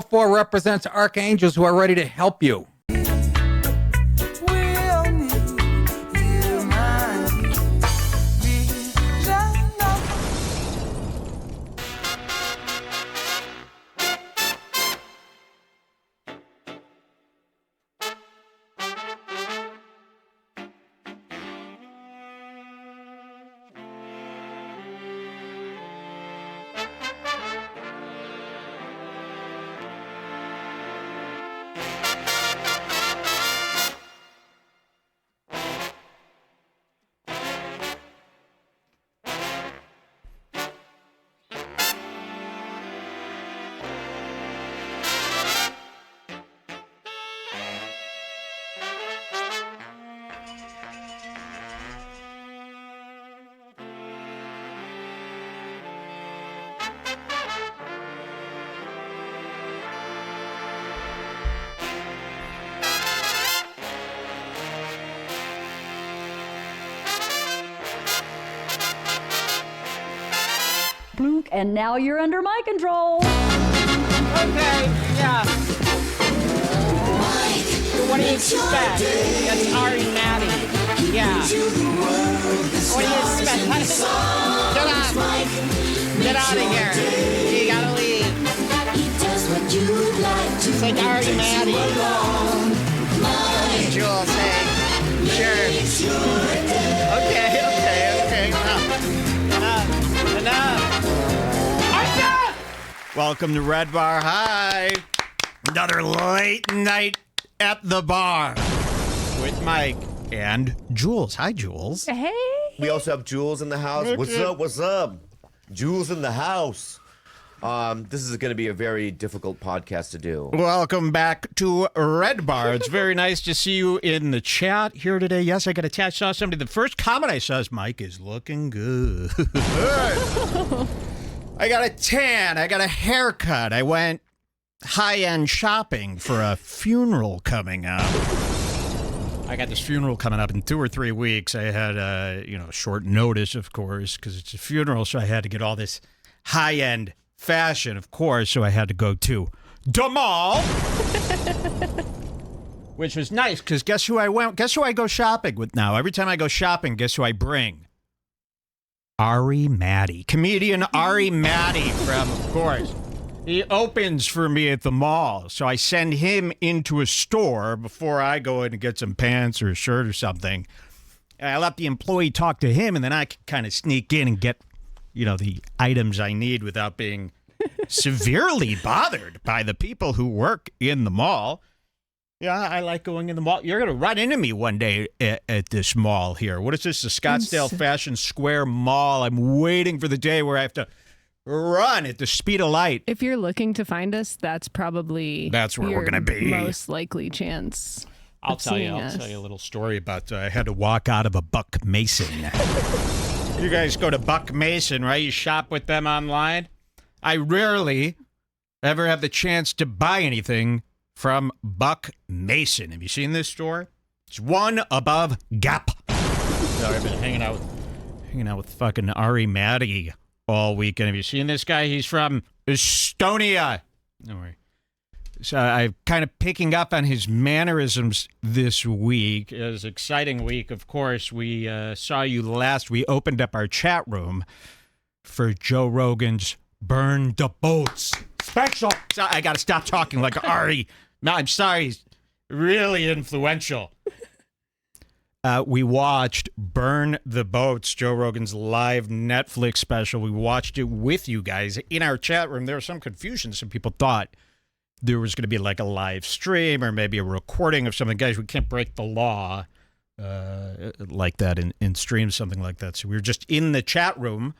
444 represents archangels who are ready to help you. And now you're under my control. Okay, yeah. What do you expect? That's Ari Maddie. Yeah. What do you expect? Get on. Get out of here. You gotta leave. It's like Ari Maddie. Jules, hey. Sure. Okay. Enough. Welcome to Red Bar. Hi. Another late night at the bar with Mike and Jules. Hi, Jules. Hey. We also have Jules in the house. What's up? Jules in the house. This is going to be a very difficult podcast to do. Welcome back to Red Bar. It's very nice to see you in the chat here today. Yes, I got a chat. I saw somebody. The first comment I saw is Mike is looking good. I got a tan. I got a haircut. I went high-end shopping for a funeral coming up. I got this funeral coming up in 2 or 3 weeks. I had, short notice, of course, because it's a funeral, so I had to get all this high-end fashion, of course, so I had to go to the mall, which was nice, because guess who I go shopping with now? Every time I go shopping, guess who I bring? Ari Maddie. Comedian Ari Maddie from, of course. He opens for me at the mall, so I send him into a store before I go in and get some pants or a shirt or something. And I let the employee talk to him, and then I can kind of sneak in and get, the items I need without being severely bothered by the people who work in the mall. Yeah, I like going in the mall. You're going to run into me one day at this mall here. What is this? The Scottsdale Fashion Square Mall. I'm waiting for the day where I have to run at the speed of light. If you're looking to find us, that's where we're going to be. Most likely chance. I'll tell you a little story about I had to walk out of a Buck Mason. You guys go to Buck Mason, right? You shop with them online. I rarely ever have the chance to buy anything from Buck Mason. Have you seen this store? It's one above Gap. So I've been hanging out with fucking Ari Maddie all weekend. Have you seen this guy? He's from Estonia. Don't worry. So I'm kind of picking up on his mannerisms this week. It was an exciting week, of course. We saw you last. We opened up our chat room for Joe Rogan's Burn the Boats special. So I got to stop talking like Ari. No, I'm sorry. He's really influential. We watched Burn the Boats, Joe Rogan's live Netflix special. We watched it with you guys in our chat room. There was some confusion. Some people thought there was going to be like a live stream or maybe a recording of something. Guys, we can't break the law like that and stream something like that. So we were just in the chat room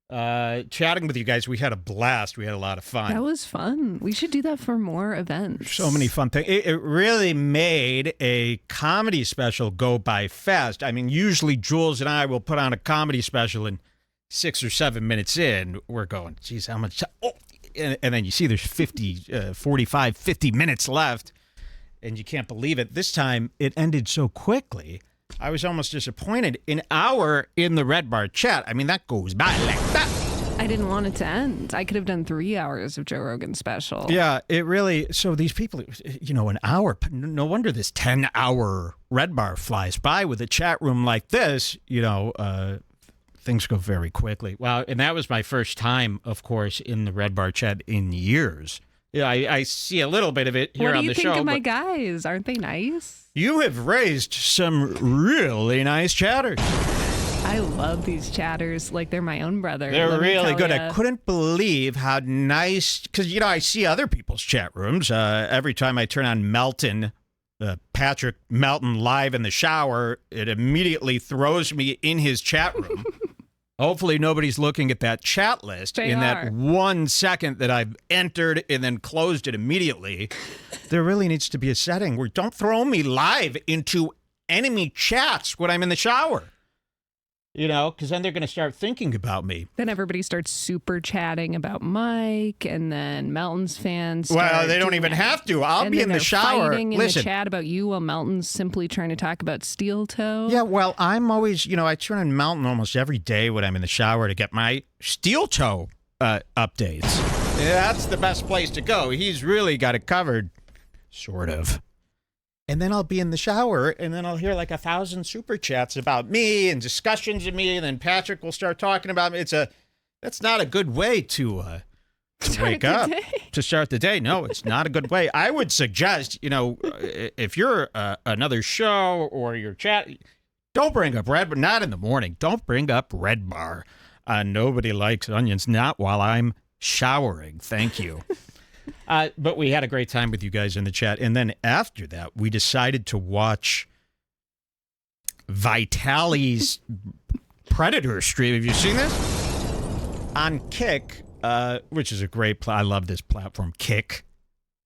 chatting with you guys. We had a blast. We had a lot of fun. That was fun. We should do that for more events. So many fun things. It really made a comedy special go by fast. I mean, usually Jules and I will put on a comedy special and 6 or 7 minutes in, we're going, geez, how much? Oh, and then you see there's 45, 50 minutes left, and you can't believe it. This time, it ended so quickly. I was almost disappointed. An hour in the Red Bar chat. I mean, that goes by like that. I didn't want it to end. I could have done 3 hours of Joe Rogan special. Yeah, it really. So these people, an hour. No wonder this 10-hour Red Bar flies by with a chat room like this. Things go very quickly. Well, and that was my first time, of course, in the Red Bar chat in years. Yeah, I see a little bit of it here on the show. What do you think of my guys? Aren't they nice? You have raised some really nice chatters. I love these chatters like they're my own brother. They're really good. Ya. I couldn't believe how nice, because, I see other people's chat rooms. Every time I turn on Melton, Patrick Melton live in the shower, it immediately throws me in his chat room. Hopefully nobody's looking at that chat list They in are. that 1 second that I've entered and then closed it immediately. There really needs to be a setting where don't throw me live into enemy chats when I'm in the shower. Because then they're going to start thinking about me. Then everybody starts super chatting about Mike, and then Melton's fans. Well, they don't even have to. I'll be in the shower. Fighting in Listen. the chat about you while Melton's simply trying to talk about steel toe. Yeah, well, I'm always, I turn on Mountain almost every day when I'm in the shower to get my steel toe updates. Yeah, that's the best place to go. He's really got it covered, sort of. And then I'll be in the shower, and then I'll hear like 1,000 super chats about me and discussions of me, and then Patrick will start talking about me. That's not a good way to wake up to start the day. No, it's not a good way. I would suggest, if you're another show or your chat, don't bring up Red Bar. Not in the morning. Don't bring up Red Bar. Nobody likes onions. Not while I'm showering. Thank you. But we had a great time with you guys in the chat. And then after that, we decided to watch Vitaly's Predator stream. Have you seen this? On Kick, which is a great I love this platform, Kick.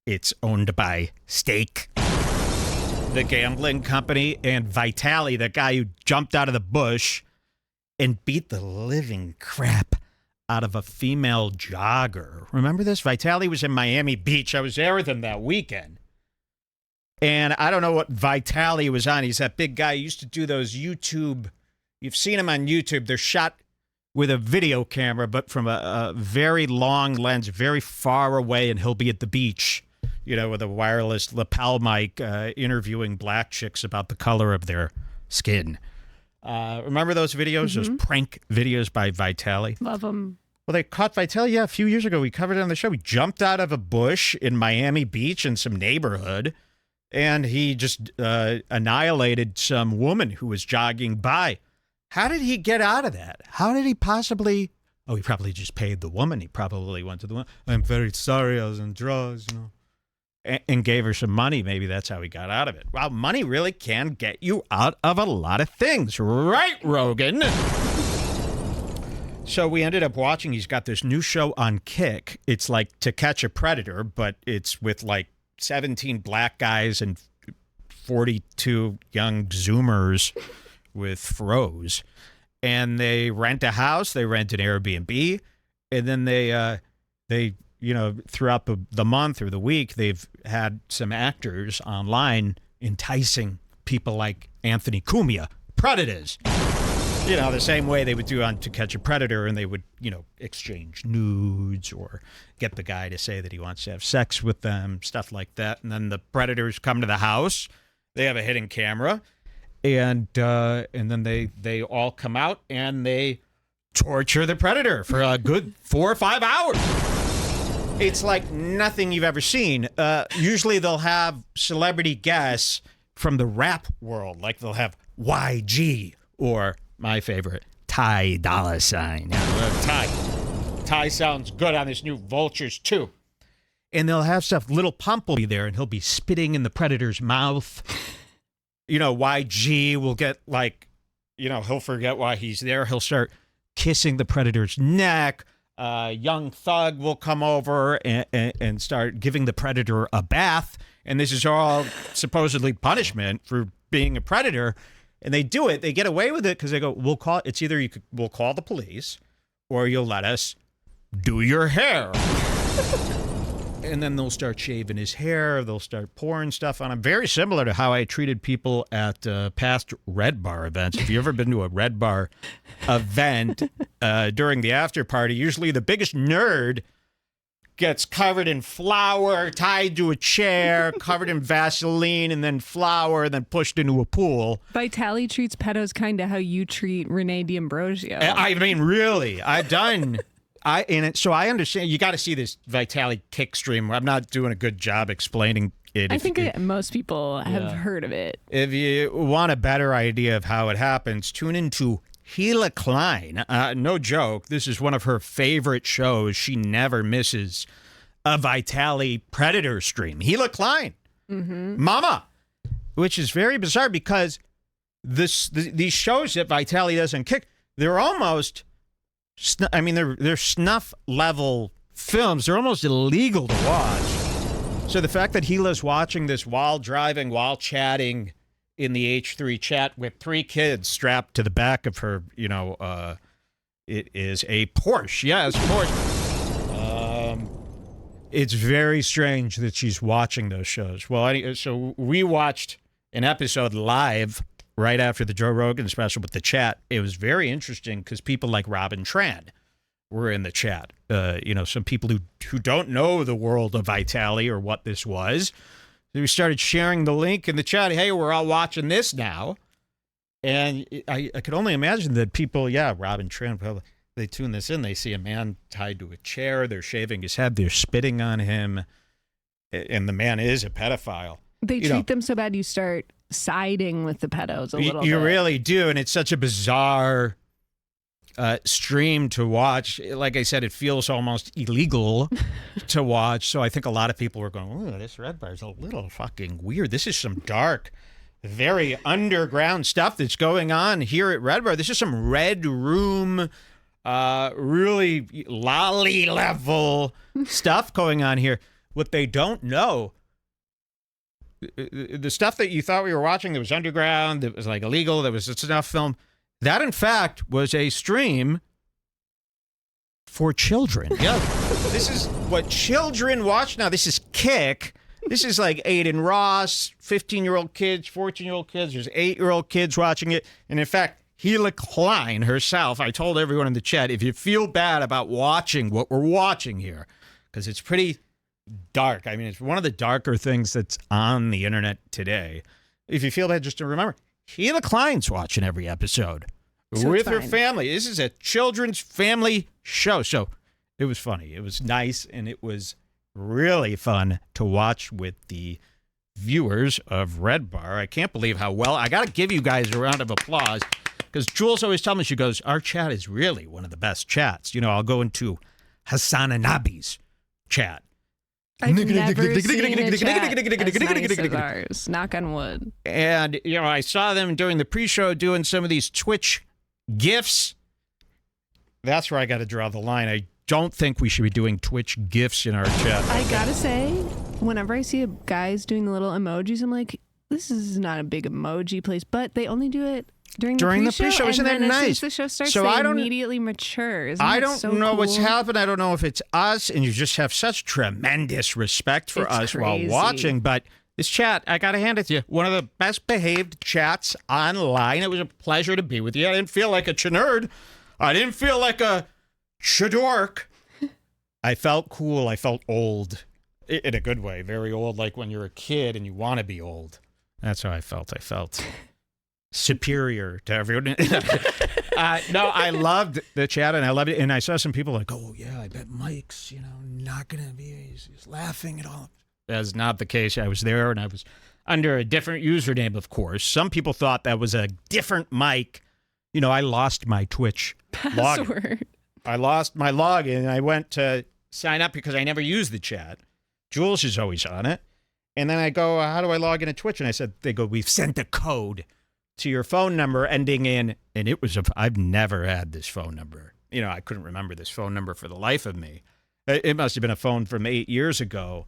It's owned by Stake, the gambling company, and Vitaly, the guy who jumped out of the bush and beat the living crap out of a female jogger. Remember this? Vitaly was in Miami Beach. I was there with him that weekend. And I don't know what Vitaly was on. He's that big guy. He used to do those YouTube. You've seen him on YouTube. They're shot with a video camera, but from a very long lens, very far away, and he'll be at the beach, with a wireless lapel mic, interviewing black chicks about the color of their skin. Remember those videos, those prank videos by Vitaly? Love them. Well, they caught Vitaly, a few years ago. We covered it on the show. He jumped out of a bush in Miami Beach in some neighborhood, and he just annihilated some woman who was jogging by. How did he get out of that? How did he possibly... Oh, he probably just paid the woman. He probably went to the woman. I'm very sorry, I was on drugs, and gave her some money. Maybe that's how he got out of it. Wow, money really can get you out of a lot of things. Right, Rogan? So we ended up watching, he's got this new show on Kick. It's like To Catch a Predator, but it's with like 17 black guys and 42 young Zoomers with fros. And they rent a house, they rent an Airbnb, and then they throughout the month or the week, they've had some actors online enticing people like Anthony Cumia, predators. The same way they would do on To Catch a Predator, and they would, exchange nudes or get the guy to say that he wants to have sex with them, stuff like that. And then the predators come to the house. They have a hidden camera, and then they all come out and they torture the predator for a good 4 or 5 hours. It's like nothing you've ever seen. Usually they'll have celebrity guests from the rap world, like they'll have YG or my favorite, Ty Dolla $ign. Ty sounds good on this new Vultures 2. And they'll have stuff. Lil Pump will be there, and he'll be spitting in the predator's mouth. YG will get he'll forget why he's there. He'll start kissing the predator's neck. Young Thug will come over and start giving the predator a bath. And this is all supposedly punishment for being a predator. And they do it. They get away with it because they go, we'll call the police, or you'll let us do your hair. and then they'll start shaving his hair. They'll start pouring stuff on him. Very similar to how I treated people at past REDBAR events. If you've ever been to a REDBAR event during the after party, usually the biggest nerd gets covered in flour, tied to a chair, covered in Vaseline, and then flour, and then pushed into a pool. Vitaly treats pedos kind of how you treat Renee D'Ambrosio. I mean, really, I've done. So I understand. You got to see this Vitaly kick stream. I'm not doing a good job explaining it. I think most people have heard of it. If you want a better idea of how it happens, tune into Gila Klein. No joke. This is one of her favorite shows. She never misses a Vitaly Predator stream. Gila Klein. Mama. Which is very bizarre because these shows that Vitaly doesn't kick, they're almost, they're snuff level films. They're almost illegal to watch. So the fact that Gila's watching this while driving, while chatting in the H3 chat with 3 kids strapped to the back of her, it is a Porsche. Yes, Porsche. It's very strange that she's watching those shows. Well, so we watched an episode live right after the Joe Rogan special with the chat. It was very interesting because people like Robin Tran were in the chat. Some people who don't know the world of Vitaly or what this was. We started sharing the link in the chat. Hey, we're all watching this now. And I could only imagine that people, Robin Tran, they tune this in. They see a man tied to a chair. They're shaving his head. They're spitting on him. And the man is a pedophile. They treat them so bad you start siding with the pedos a little bit. You really do. And it's such a bizarre stream to watch. Like I said, it feels almost illegal to watch. So I think a lot of people were going, "Oh, this REDBAR is a little fucking weird. This is some dark, very underground stuff that's going on here at REDBAR. This is some red room, really lolly level stuff going on here." What they don't know, the stuff that you thought we were watching that was underground, that was like illegal, that was a snuff film, that, in fact, was a stream for children. Yeah. This is what children watch now. This is Kick. This is like Aiden Ross, 15-year-old kids, 14-year-old kids. There's 8-year-old kids watching it. And, in fact, Gila Klein herself, I told everyone in the chat, if you feel bad about watching what we're watching here, because it's pretty dark. I mean, it's one of the darker things that's on the internet today. If you feel bad, just to remember, Gila Klein's watching every episode with her family. This is a children's family show. So it was funny. It was nice, and it was really fun to watch with the viewers of REDBAR. I can't believe how well. I got to give you guys a round of applause because Jules always tells me, she goes, our chat is really one of the best chats. I'll go into Hassan Anabi's chat. I've never seen a chat as nice as ours. Knock on wood. And, I saw them during the pre-show doing some of these Twitch GIFs. That's where I got to draw the line. I don't think we should be doing Twitch GIFs in our chat. I got to say, whenever I see guys doing the little emojis, I'm like, this is not a big emoji place, but they only do it during the pre-show. Isn't that nice? As soon as the show starts, so they immediately mature. I don't know what's happened. I don't know if it's us, and you just have such tremendous respect for us while watching. But this chat, I got to hand it to you, one of the best behaved chats online. It was a pleasure to be with you. I didn't feel like a nerd. I didn't feel like a dork. I felt cool. I felt old in a good way. Very old, like when you're a kid and you want to be old. That's how I felt. I felt superior to everyone. No, I loved the chat, and I loved it. And I saw some people like, "Oh yeah, I bet Mike's, not gonna be. He's laughing at all." That's not the case. I was there, and I was under a different username, of course. Some people thought that was a different Mike. I lost my Twitch login. I lost my login, and I went to sign up because I never used the chat. Jules is always on it. And then I go, how do I log into Twitch? And they go, we've sent a code to your phone number ending in, and I've nenever had this phone number. I couldn't remember this phone number for the life of me. It must have been a phone from 8 years ago.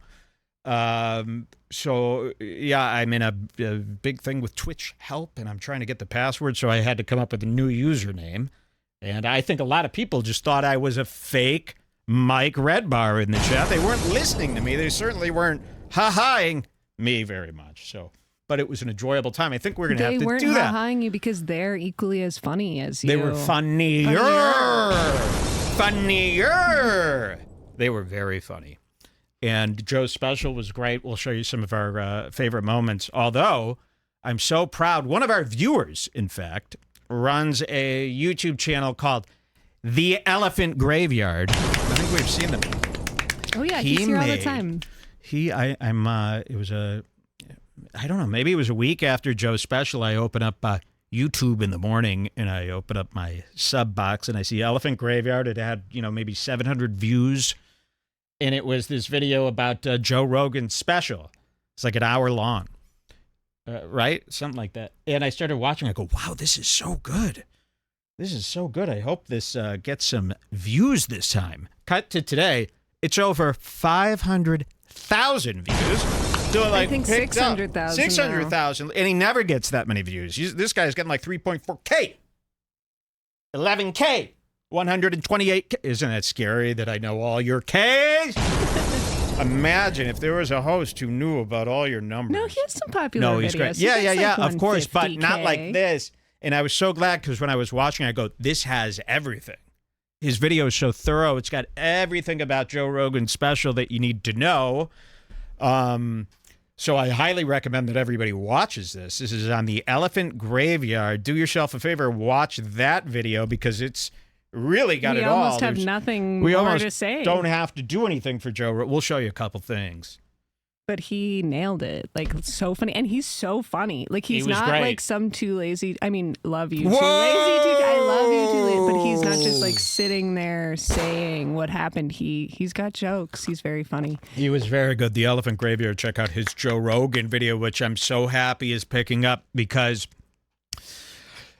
So yeah, I'm in a big thing with Twitch help, and I'm trying to get the password. So I had to come up with a new username. And I think a lot of people just thought I was a fake Mike REDBAR in the chat. They weren't listening to me. They certainly weren't ha-haing me very much. So, but it was an enjoyable time. I think we're going to have to do that. They weren't ha-haing you because they're equally as funny as you. They were funnier. They were very funny. And Joe's special was great. We'll show you some of our favorite moments. Although, I'm so proud. One of our viewers, in fact, runs a YouTube channel called The Elephant Graveyard. I think we've seen them. Oh, yeah. He's here all the time. I don't know, maybe it was a week after Joe's special, I open up YouTube in the morning, and I open up my sub box, and I see Elephant Graveyard. It had, maybe 700 views, and it was this video about Joe Rogan's special. It's like an hour long, right? Something like that. And I started watching. I go, wow, this is so good. This is so good. I hope this gets some views this time. Cut to today. It's over 500,000 views. So I think 600,000. 600,000. And he never gets that many views. This guy's getting like 3.4K. 11K. 128K. Isn't that scary that I know all your Ks? Imagine if there was a host who knew about all your numbers. No, he has some popular videos. He's great. Yeah, of course, but not like this. And I was so glad because when I was watching, I go, this has everything. His video is so thorough. It's got everything about Joe Rogan's special that you need to know. So I highly recommend that everybody watches this. This is on the Elephant Graveyard. Do yourself a favor, watch that video because it's really got it all. We almost have nothing more to say. Don't have to do anything for Joe. We'll show you a couple things. But he nailed it. Like, so funny. And he's so funny. Like, he's not great. like some too lazy. I mean, love you, Whoa! too lazy. I love you, too lazy. But he's not just like sitting there saying what happened. He's got jokes. He's very funny. He was very good. The Elephant Graveyard. Check out his Joe Rogan video, which I'm so happy is picking up because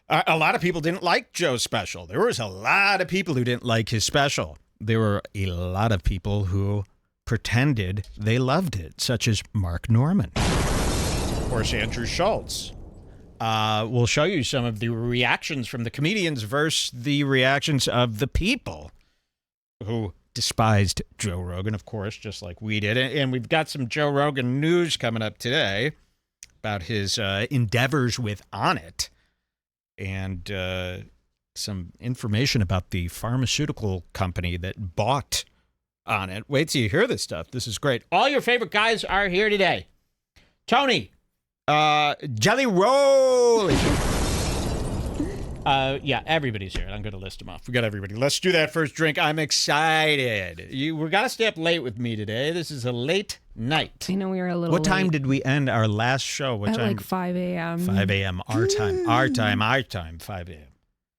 a lot of people didn't like Joe's special. There was a lot of people who didn't like his special. There were a lot of people who pretended they loved it, such as Mark Norman. Of course, Andrew Schultz. We'll show you some of the reactions from the comedians versus the reactions of the people who despised Joe Rogan, of course, just like we did. And we've got some Joe Rogan news coming up today about his endeavors with Onnit and some information about the pharmaceutical company that bought Onnit. Wait till you hear this stuff. This is great. All your favorite guys are here today. Tony, Jelly Roll. Yeah, everybody's here. I'm going to list them off. We got everybody. Let's do that first drink. I'm excited. We're going to stay up late with me today. This is a late night. I know we were a little What time late. did we end our last show? What At time? like 5 a.m. 5 a.m. Our time, 5 a.m.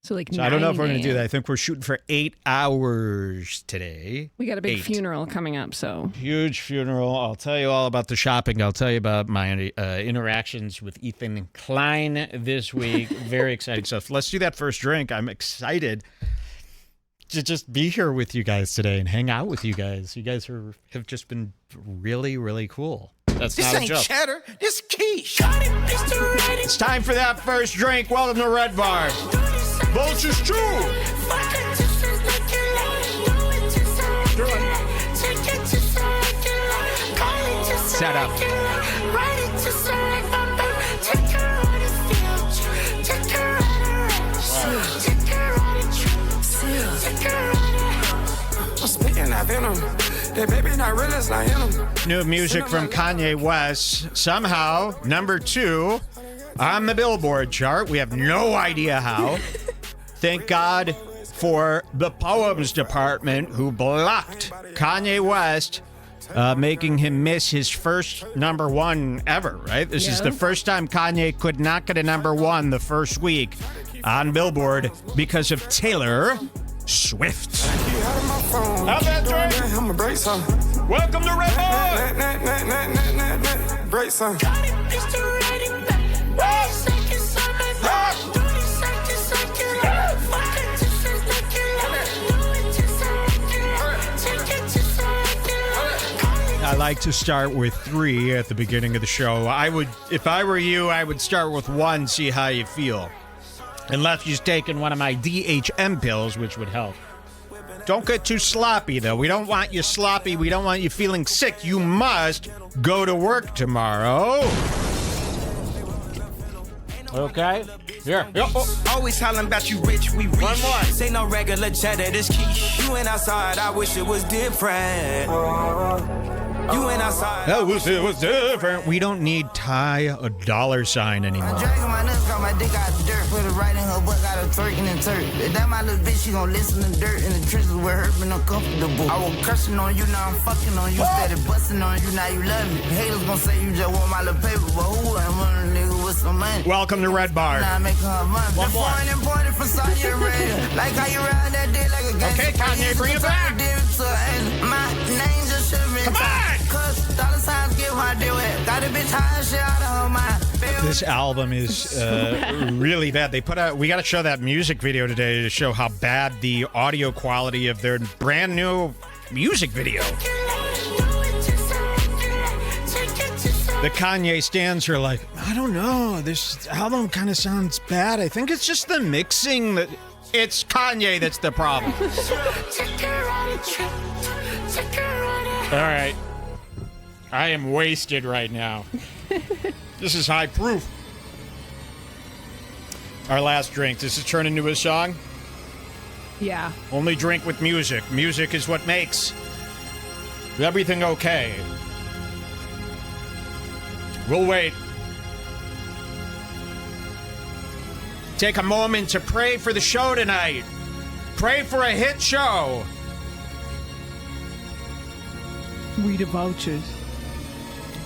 So like So I don't know if we're going to 9 do that. I think we're shooting for 8 hours today. We got a big 8. funeral coming up, so. Huge funeral. I'll tell you all about the shopping. I'll tell you about my interactions with Ethan Klein this week. Very exciting stuff. Let's do that first drink. I'm excited to just be here with you guys today and hang out with you guys. You guys have just been really, really cool. That's This not a ain't joke. cheddar, this quiche. It's time for that first drink. Welcome to Red Bar. Vulture's True. Set up. I'm spitting that venom. That baby not real, it's not him. New music from Kanye West. Somehow, #2 on the Billboard chart. We have no idea how. Thank God for the poems department who blocked Kanye West, making him miss his first #1 ever, right? This is the first time Kanye could not get a #1 the first week on Billboard because of Taylor Swift. How's that, Drake? I'ma break some. Welcome to Red Bar. Break some. I like to start with 3 at the beginning of the show. If I were you, I would start with 1, see how you feel. Unless you've taken one of my DHM pills, which would help. Don't get too sloppy, though. We don't want you sloppy. We don't want you feeling sick. You must go to work tomorrow. Okay. Here. Always hollering about you rich, we rich. One more. Say no regular cheddar, this key. You went outside, I wish it was different. You went outside. That was it was different. We don't need Ty a dollar sign anymore. Dragging my nuts, got my dick out the dirt. Put it right in her butt, got her twerking and turk. If that my little bitch, she gon' listen to dirt. In the trenches with her, been uncomfortable. I was cursing on you, now I'm fucking on you. Steady busting on you, now you love me. Haters gon' say you just want my little paper, but who I want a nigga with some money? Welcome to Red Bar. Now I make her money. One more. Foreign imported from Saudi Arabia. Like how you ride that dick like a gangster. Okay, Kanye, bring it back. My name just should've been Come on! Cause dollar signs give my deal with. Got a bitch high shit out of her mind. This album is really bad. We got to show that music video today to show how bad the audio quality of their brand new music video. The Kanye stans are like, I don't know, this album kind of sounds bad. I think it's just the mixing that. It's Kanye that's the problem. All right. I am wasted right now. This is high proof. Our last drink. Does this turn into a song? Yeah. Only drink with music. Music is what makes everything okay. We'll wait. Take a moment to pray for the show tonight. Pray for a hit show. Read the vouchers.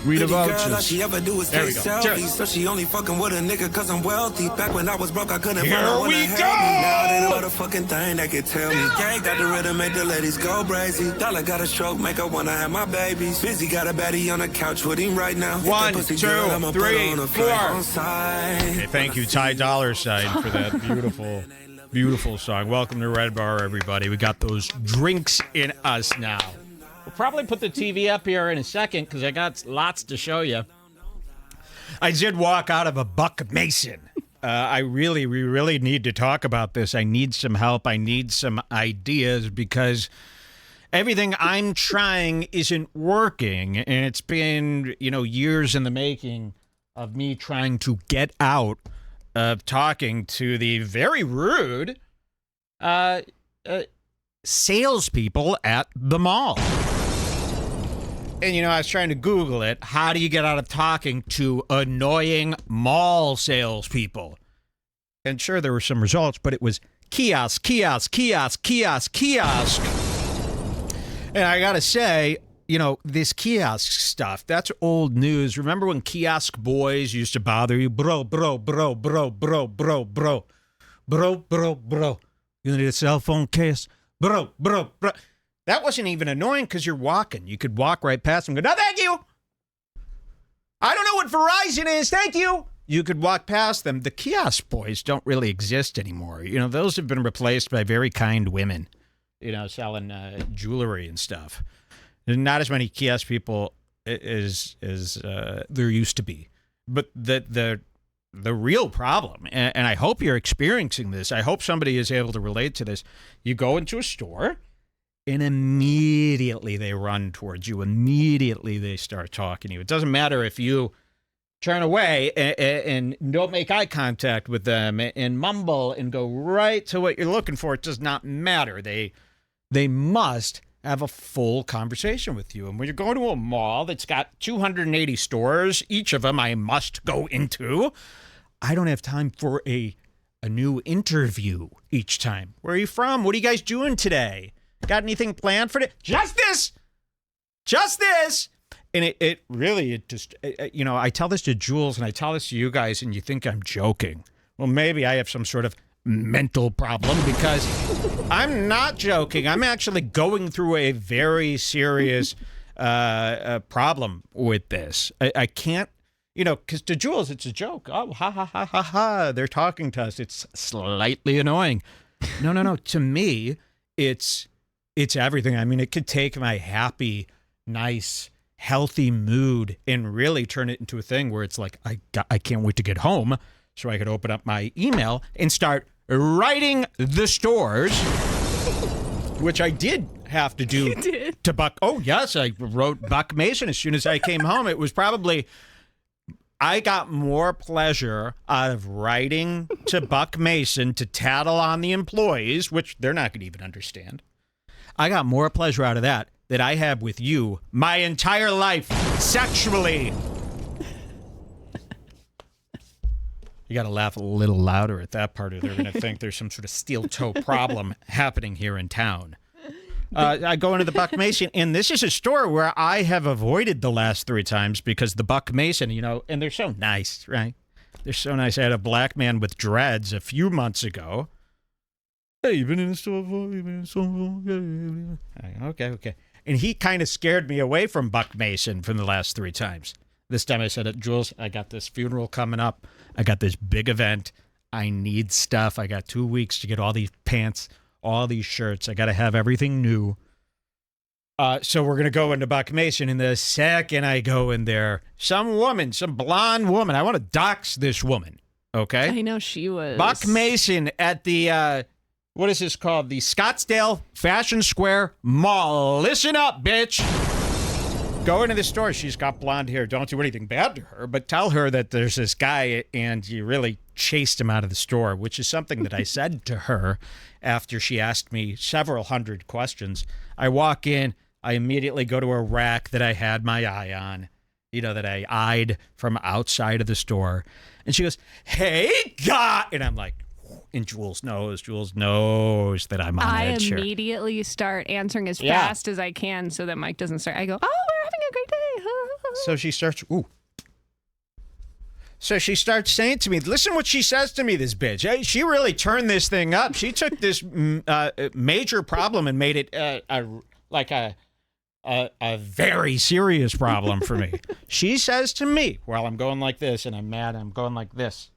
Read the Girl, all vouchers. she ever do is There take we go. selfies. Cheers. So she only fucking with a nigga cause I'm wealthy. Back when I was broke, I couldn't Here find no one we to help go. me. Now they know the fucking thing that could tell me. Gang got the rhythm, make the ladies go crazy. Dollar got a stroke, make her wanna have my babies. Busy got a baddie on the couch with him right now. Hit that 1, pussy 2, good, I'ma put her 3, on a 4. flight on side. Hey, thank you, Ty Dollar Sign, for that beautiful song. Welcome to Red Bar, everybody. We got those drinks in us now. We'll probably put the TV up here in a second because I got lots to show you. I did walk out of a Buck Mason. We really need to talk about this. I need some help. I need some ideas because everything I'm trying isn't working. And it's been, years in the making of me trying to get out of talking to the very rude salespeople at the mall. And, I was trying to Google it. How do you get out of talking to annoying mall salespeople? And sure, there were some results, but it was kiosk. And I got to say, this kiosk stuff, that's old news. Remember when kiosk boys used to bother you? Bro. You need a cell phone case? Bro. That wasn't even annoying because you're walking. You could walk right past them and go, no, thank you. I don't know what Verizon is. Thank you. You could walk past them. The kiosk boys don't really exist anymore. Those have been replaced by very kind women, selling jewelry and stuff. There's not as many kiosk people as there used to be. But the real problem, and I hope you're experiencing this, I hope somebody is able to relate to this. You go into a store, and immediately they run towards you. Immediately they start talking to you. It doesn't matter if you turn away and don't make eye contact with them and mumble and go right to what you're looking for. It does not matter. They must have a full conversation with you. And when you're going to a mall that's got 280 stores, each of them I must go into, I don't have time for a new interview each time. Where are you from? What are you guys doing today? Got anything planned for it? Just this. And it really, I tell this to Jules and I tell this to you guys and you think I'm joking. Well, maybe I have some sort of mental problem because I'm not joking. I'm actually going through a very serious problem with this. I can't, because to Jules, it's a joke. Oh, ha, ha, ha, ha, ha. They're talking to us. It's slightly annoying. No. To me, it's everything. I mean, it could take my happy, nice, healthy mood and really turn it into a thing where it's like, I can't wait to get home so I could open up my email and start writing the stores which I did have to do You did? to Buck. Oh, yes, I wrote Buck Mason as soon as I came home. It was probably, I got more pleasure out of writing to Buck Mason to tattle on the employees, which they're not going to even understand. I got more pleasure out of that I have with you my entire life, sexually. You got to laugh a little louder at that part, or they're going to think there's some sort of steel toe problem happening here in town. I go into the Buck Mason, and this is a store where I have avoided the last 3 times because the Buck Mason, you know, and they're so nice, right? They're so nice. I had a black man with dreads a few months ago. Hey, you been in the store before? You been in the store before? Okay. And he kind of scared me away from Buck Mason from the last 3 times. This time I said, Jules, I got this funeral coming up. I got this big event. I need stuff. I got 2 weeks to get all these pants, all these shirts. I got to have everything new. So we're going to go into Buck Mason. And the second I go in there, some blonde woman, I want to dox this woman, okay? I know she was. Buck Mason at the, what is this called? The Scottsdale Fashion Square Mall. Listen up, bitch. Go into the store. She's got blonde hair. Don't do anything bad to her, but tell her that there's this guy and you really chased him out of the store, which is something that I said to her after she asked me several hundred questions. I walk in. I immediately go to a rack that I had my eye on, you know, that I eyed from outside of the store. And she goes, hey, God. And I'm like, and Jules knows that I'm on that shirt. I immediately start answering as fast as I can so that Mike doesn't start. I go, oh, we're having a great day. So she starts, So she starts saying to me, listen what she says to me, this bitch. Hey, she really turned this thing up. She took this major problem and made it a very serious problem for me. She says to me, while I'm going like this and I'm mad, I'm going like this.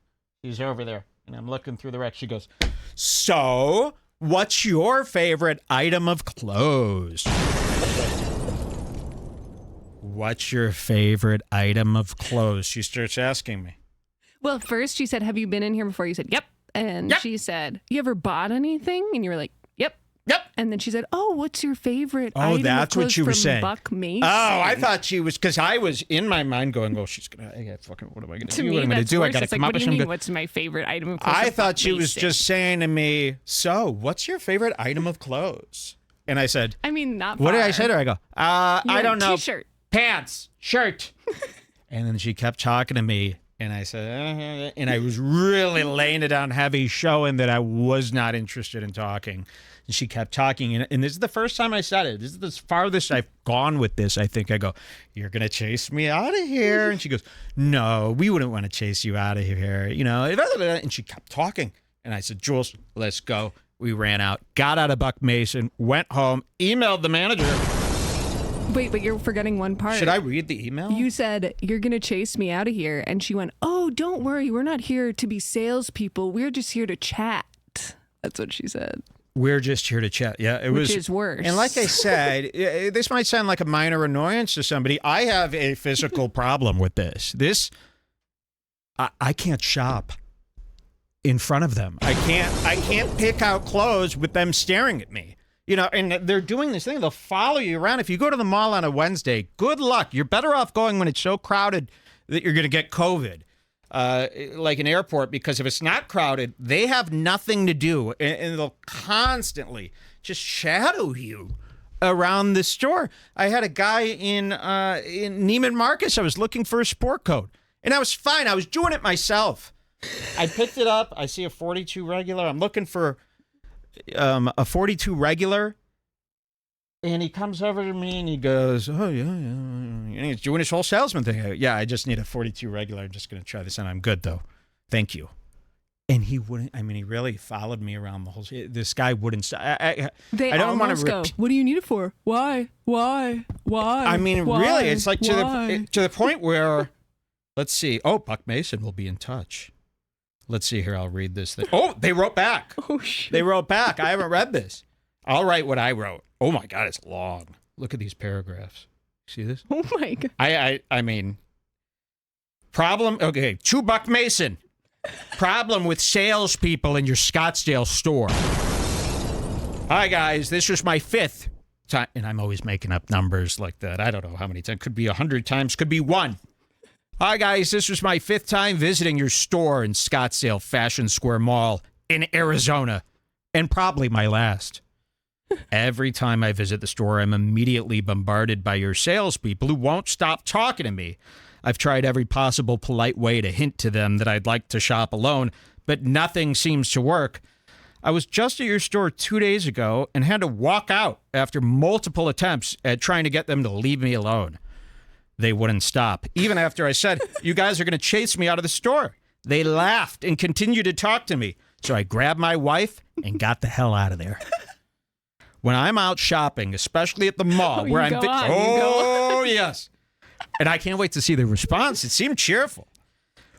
She's over there and I'm looking through the rack. She goes, so what's your favorite item of clothes? What's your favorite item of clothes? She starts asking me. Well, first she said, have you been in here before? You said, yep. And she said, you ever bought anything? And you were like, yep. And then she said, oh, what's your favorite item that's of clothes what she was from saying. Buck Mason? Oh, I thought she was, because I was in my mind going, she's going to, fucking, what am I going to do? What am I going to do? I got to come up with something. What's my favorite item of clothes? I thought she was just saying to me, so what's your favorite item of clothes? And I said, not what did I far. say to her? I go, I don't know. T-shirt. Pants, shirt. And then she kept talking to me. And I said, and I was really laying it down heavy, showing that I was not interested in talking. And she kept talking. And this is the first time I said it. This is the farthest I've gone with this, I think. I go, you're going to chase me out of here? And she goes, no, we wouldn't want to chase you out of here. You know, and she kept talking. And I said, Jules, let's go. We ran out, got out of Buck Mason, went home, emailed the manager. Wait, but you're forgetting one part. Should I read the email? You said, you're going to chase me out of here. And she went, oh, don't worry. We're not here to be salespeople. We're just here to chat. That's what she said. We're just here to chat. Yeah, Which is worse. And like I said, this might sound like a minor annoyance to somebody. I have a physical problem with this. I can't shop in front of them. I can't pick out clothes with them staring at me. You know, and they're doing this thing. They'll follow you around. If you go to the mall on a Wednesday, good luck. You're better off going when it's so crowded that you're going to get COVID, like an airport, because if it's not crowded, they have nothing to do, and they'll constantly just shadow you around the store. I had a guy in Neiman Marcus. I was looking for a sport coat, and I was fine. I was doing it myself. I picked it up. I see a 42 regular. I'm looking for a 42 regular, and he comes over to me and he goes, oh yeah. And he's doing his whole salesman thing. Yeah, I just need a 42 regular. I'm just going to try this on. I'm good though. Thank you. And he wouldn't, he really followed me around the whole, this guy wouldn't stop. I don't want to go, what do you need it for? Why? Why? Really, it's like to the point where, let's see. Oh, Buck Mason will be in touch. Let's see here. I'll read this thing. Oh, they wrote back. Oh, shit. They wrote back. I haven't read this. I'll write what I wrote. Oh, my God. It's long. Look at these paragraphs. See this? Oh, my God. I mean, problem. Okay. To Buck Mason. Problem with salespeople in your Scottsdale store. Hi, guys. This was my 5th time. And I'm always making up numbers like that. I don't know how many times. Could be 100 times. Could be 1. Hi, guys. This was my 5th time visiting your store in Scottsdale Fashion Square Mall in Arizona. And probably my last. Every time I visit the store, I'm immediately bombarded by your salespeople who won't stop talking to me. I've tried every possible polite way to hint to them that I'd like to shop alone, but nothing seems to work. I was just at your store 2 days ago and had to walk out after multiple attempts at trying to get them to leave me alone. They wouldn't stop, even after I said, you guys are going to chase me out of the store. They laughed and continued to talk to me, so I grabbed my wife and got the hell out of there. When I'm out shopping, especially at the mall, where I'm... Oh, yes. And I can't wait to see the response. It seemed cheerful.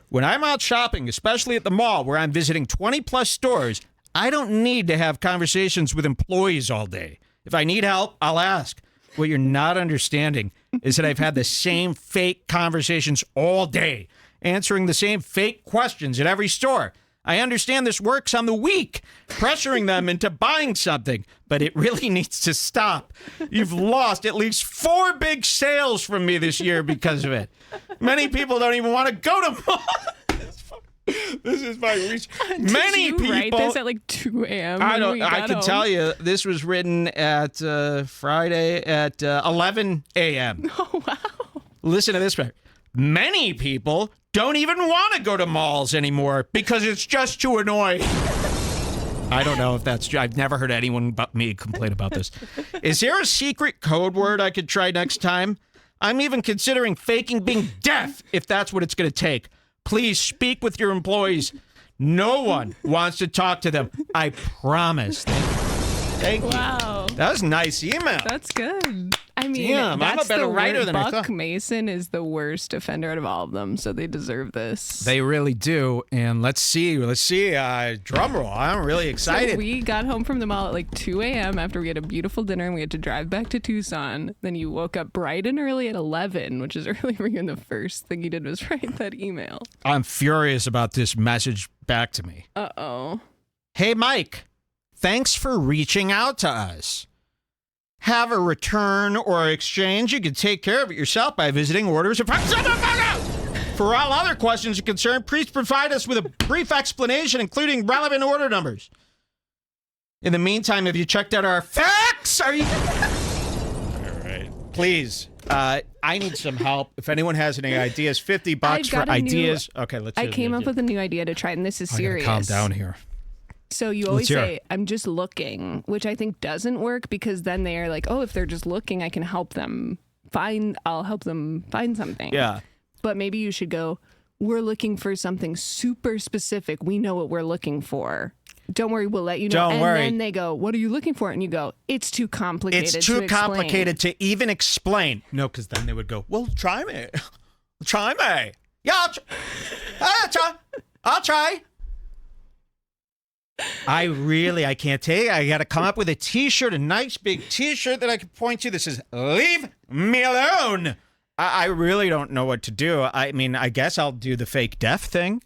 When I'm out shopping, especially at the mall, where I'm visiting 20-plus stores, I don't need to have conversations with employees all day. If I need help, I'll ask. What you're not understanding is that I've had the same fake conversations all day, answering the same fake questions at every store. I understand this works on the weak, pressuring them into buying something, but it really needs to stop. You've lost at least 4 big sales from me this year because of it. Many people don't even want to go to malls. This is my reach. Many people write this at like 2 a.m. I can tell you this was written at Friday at 11 a.m. Oh, wow. Listen to this part. Many people don't even want to go to malls anymore because it's just too annoying. I don't know if that's true. I've never heard anyone but me complain about this. Is there a secret code word I could try next time? I'm even considering faking being deaf if that's what it's going to take. Please speak with your employees. No one wants to talk to them. I promise. Thank you. Wow. That was a nice email. That's good. I mean, Damn, I'm a better writer than I thought. Buck Mason is the worst offender out of all of them, so they deserve this. They really do. And let's see. Drum roll. I'm really excited. So we got home from the mall at like 2 a.m. after we had a beautiful dinner and we had to drive back to Tucson. Then you woke up bright and early at 11, which is early for you, and the first thing you did was write that email. I'm furious about this message back to me. Uh-oh. Hey, Mike. Thanks for reaching out to us. Have a return or exchange, you can take care of it yourself by visiting orders. For all other questions and concerns, please provide us with a brief explanation, including relevant order numbers. In the meantime, have you checked out our facts? Are you... All right. Please. I need some help. If anyone has any ideas, $50 for ideas. Okay, let's. I came up with a new idea to try, and this is serious. Calm down here. So you always say, I'm just looking, which I think doesn't work because then they are like, oh, if they're just looking, I can help them I'll help them find something. Yeah. But maybe you should go, we're looking for something super specific. We know what we're looking for. Don't worry, we'll let you know. Don't worry. And then they go, what are you looking for? And you go, it's too complicated. It's too complicated to even explain. No, because then they would go, well, try me. Try me. Yeah, I'll try. I can't take it. I got to come up with a T-shirt, a nice big T-shirt that I can point to that says, leave me alone. I really don't know what to do. I mean, I guess I'll do the fake deaf thing.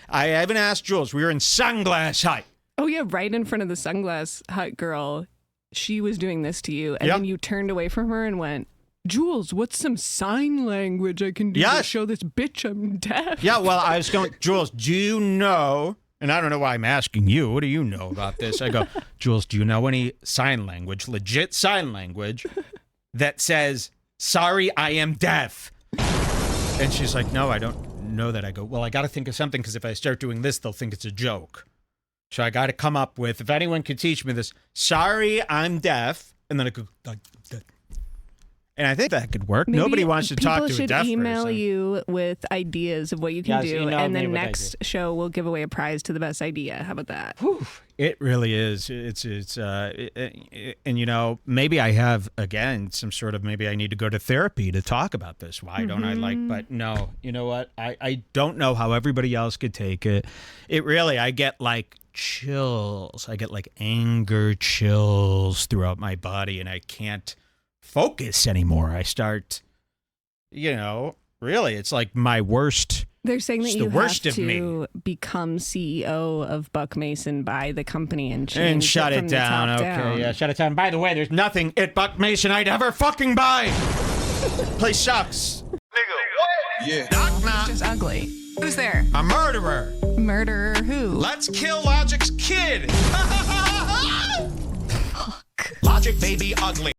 I haven't asked Jules. We were in Sunglass Hut. Oh, yeah, right in front of the Sunglass Hut girl. She was doing this to you, and then you turned away from her and went, Jules, what's some sign language I can do to show this bitch I'm deaf? Yeah, well, I was going, Jules, do you know... And I don't know why I'm asking you. What do you know about this? I go, Jules, do you know any sign language, legit sign language, that says, sorry, I am deaf? And she's like, no, I don't know that. I go, well, I got to think of something because if I start doing this, they'll think it's a joke. So I got to come up with, if anyone can teach me this, sorry, I'm deaf. And then I go, and I think that could work. Maybe nobody wants to talk to a deaf person. People should email you with ideas of what you can do, and then next show we'll give away a prize to the best idea. How about that? Whew. It really is. And you know, maybe I have again some sort of maybe I need to go to therapy to talk about this. Why don't I like? But no, you know what? I don't know how everybody else could take it. It really, I get like chills. I get like anger chills throughout my body, and I can't focus anymore. I start, you know, really, it's like my worst They're saying that It's you the worst have of me. to become CEO of Buck Mason, buy the company, and change And shut it it from the down. top Okay, down. yeah, shut it down. By the way, there's nothing at Buck Mason I'd ever fucking buy. Place sucks. Yeah. Knock knock. Just ugly. Who's there? A murderer. Murderer who? Let's kill Logic's kid. Logic baby ugly.